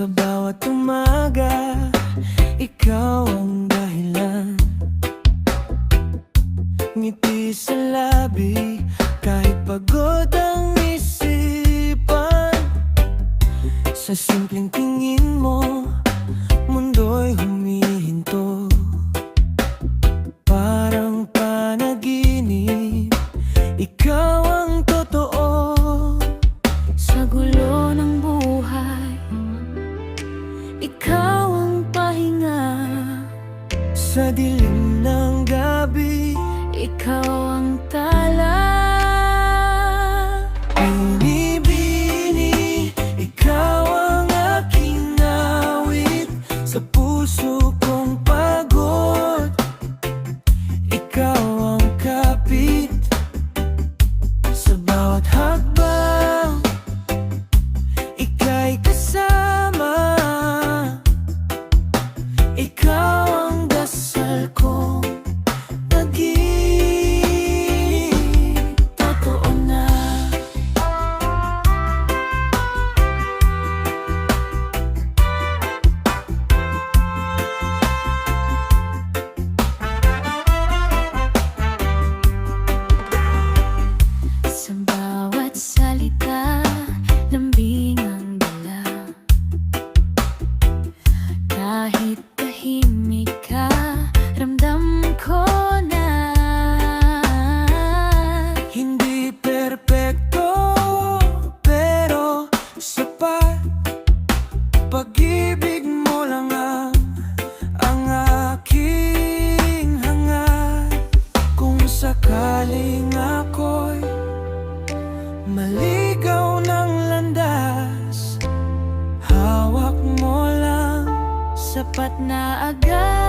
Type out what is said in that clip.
Sa bawat umaga, ikaw ang dahilan. Ngiti sa labi, kahit pagod ang isipan. Sa simpleng tingin mo, mundo'y humihinto. Parang panaginip, ikaw ang totoo. Sa gulo ng buhay, ikaw ang pahinga. Sa dilim ng gabi, Ikaw ang tala. Bini-bini, ikaw ang aking awit. Sa puso kong pagod, ikaw ang kapit. Sa bawat hakbang, ika'y kasama. Ikaw ang dasal kong naging totoo na. Sa bawat salita, lambing ang dala. Kahit tahimik ka, ramdam ko na. Hindi perpekto, pero sapat. Pag-ibig mo lang ang aking hangat. Kung sakaling ako'y maligaw ng landas, hawak mo lang. Sapat na agad.